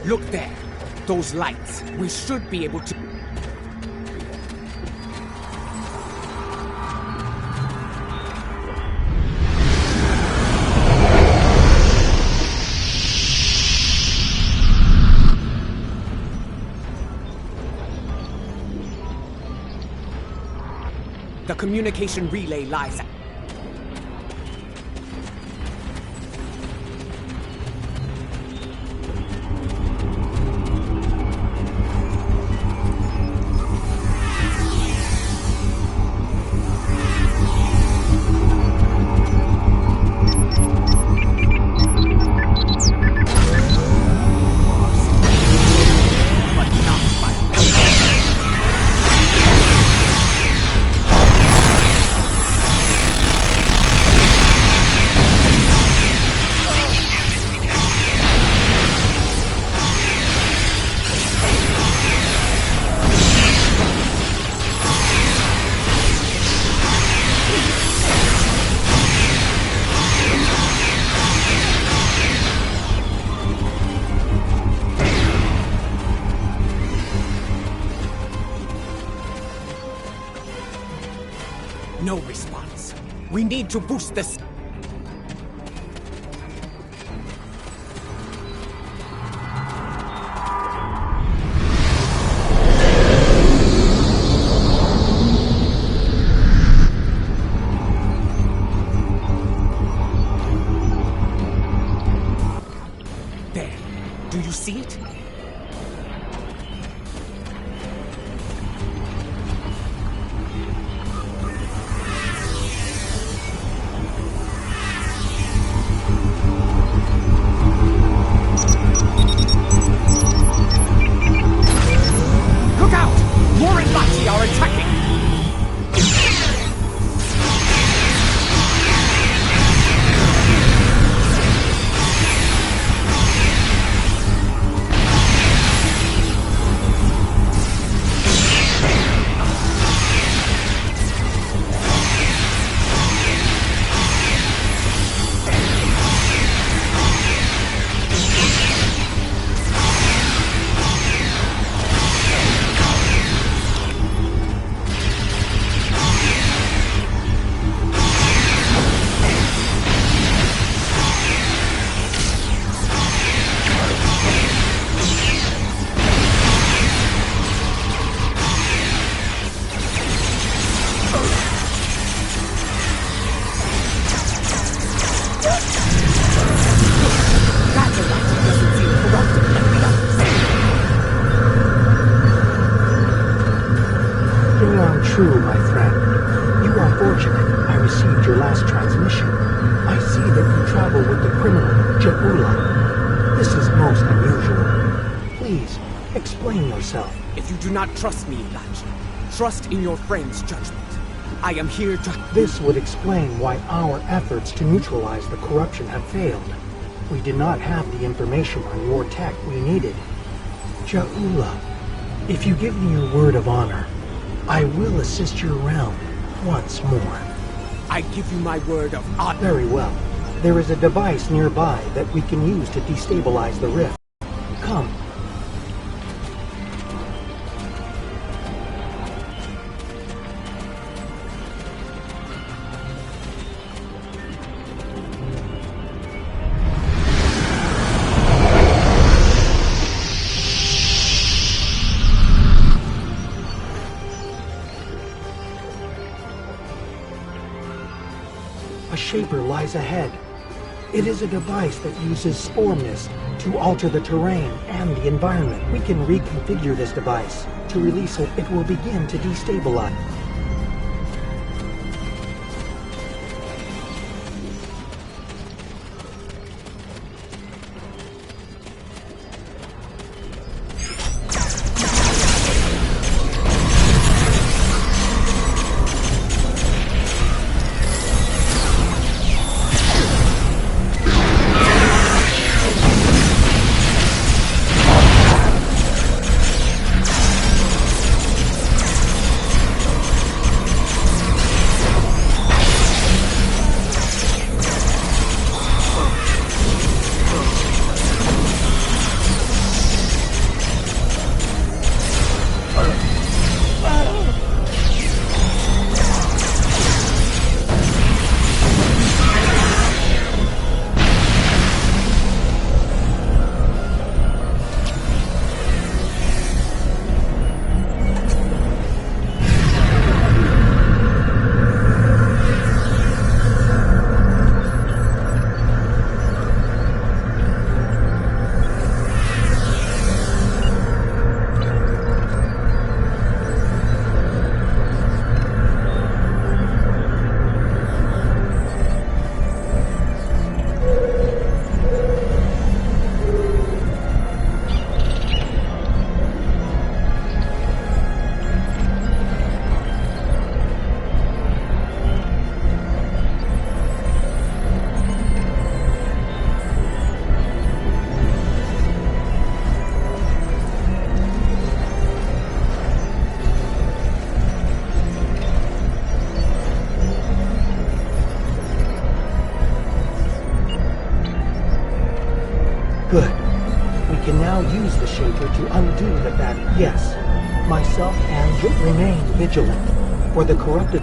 Look there. Those lights. We should be able to... The communication relay lies at... No response. We need to boost this. Do you see it? Look out! More Lati are attacking! True, my friend. You are fortunate I received your last transmission. I see that you travel with the criminal, Jaula. This is most unusual. Please, explain yourself. If you do not trust me, Lachi, trust in your friend's judgment. I am here to... This would explain why our efforts to neutralize the corruption have failed. We did not have the information on your tech we needed. Jaula, if you give me your word of honor, I will assist your realm once more. I give you my word of honor. Very well. There is a device nearby that we can use to destabilize the rift. Come. A Saber lies ahead. It is a device that uses spore mist to alter the terrain and the environment. We can reconfigure this device. To release it, it will begin to destabilize. Good. We can now use the Shaper to undo the bad. Yes. Myself and you remain vigilant. For the corrupted...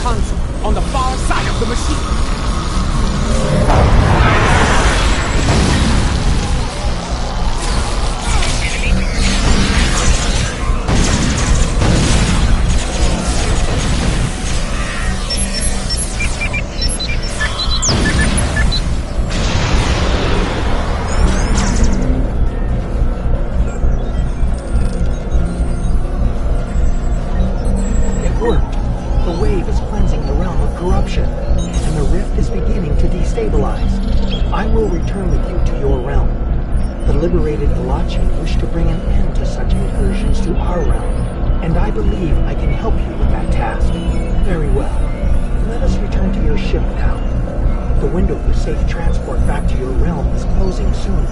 console on the far side of the machine. It worked. The wave is cleansing the realm of corruption, and the rift is beginning to destabilize. I will return with you to your realm. The liberated Alachi wish to bring an end to such incursions to our realm, and I believe I can help you with that task. Very well. Let us return to your ship now. The window for safe transport back to your realm is closing soon.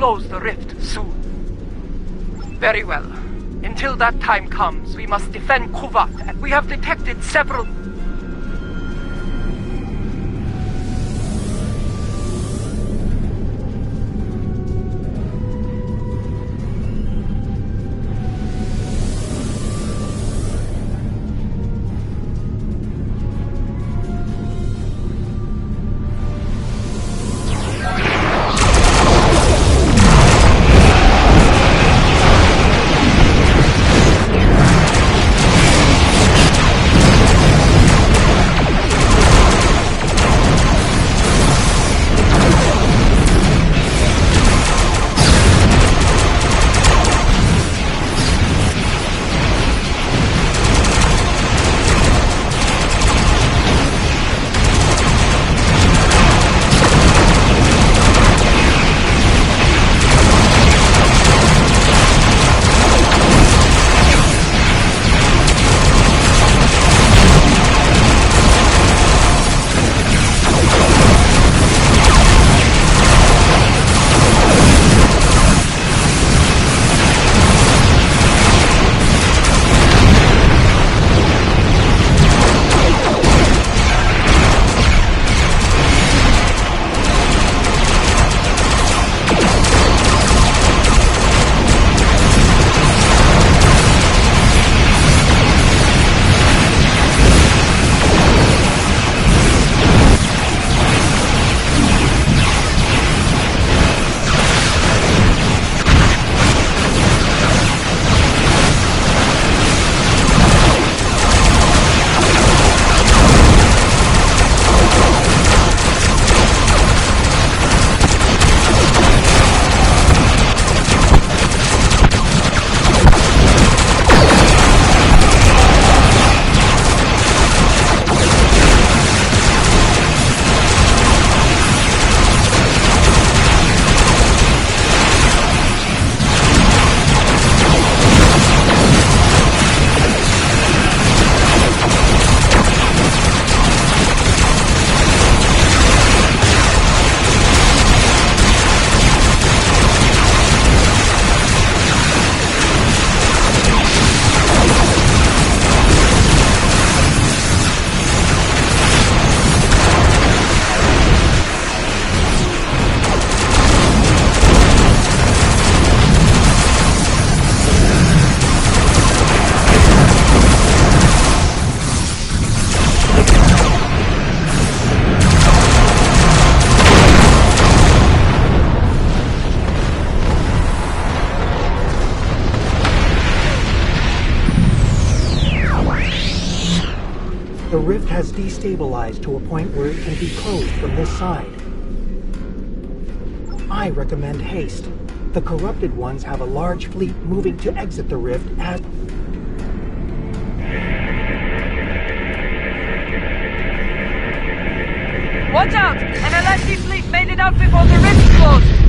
close the rift soon. Very well. Until that time comes, we must defend Kuvat, and we have detected several... The rift has destabilized to a point where it can be closed from this side. I recommend haste. The corrupted ones have a large fleet moving to exit the rift as... Watch out! An LSD fleet made it out before the rift closed!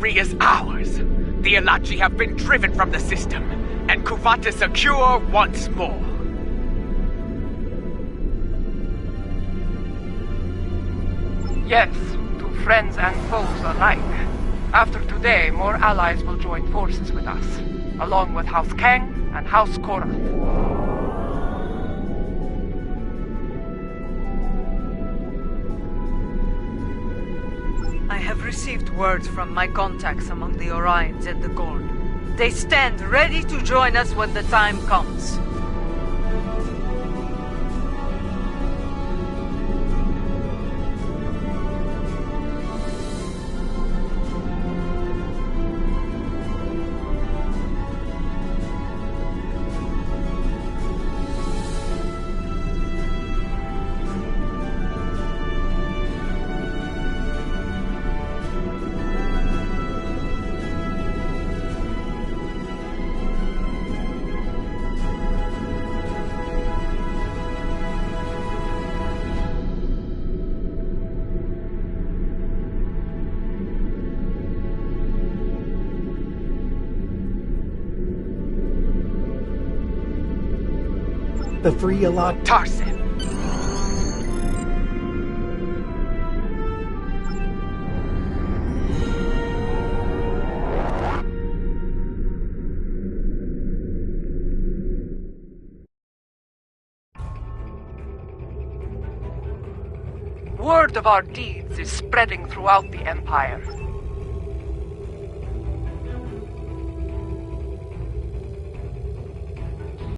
victory is ours. The Elachi have been driven from the system, and Kuvata secure once more. Yes, to friends and foes alike. After today, more allies will join forces with us, along with House Kang and House Korra. I have received word from my contacts among the Orions and the Gorn. They stand ready to join us when the time comes. The free Elachi. Tarzan. Word of our deeds is spreading throughout the Empire.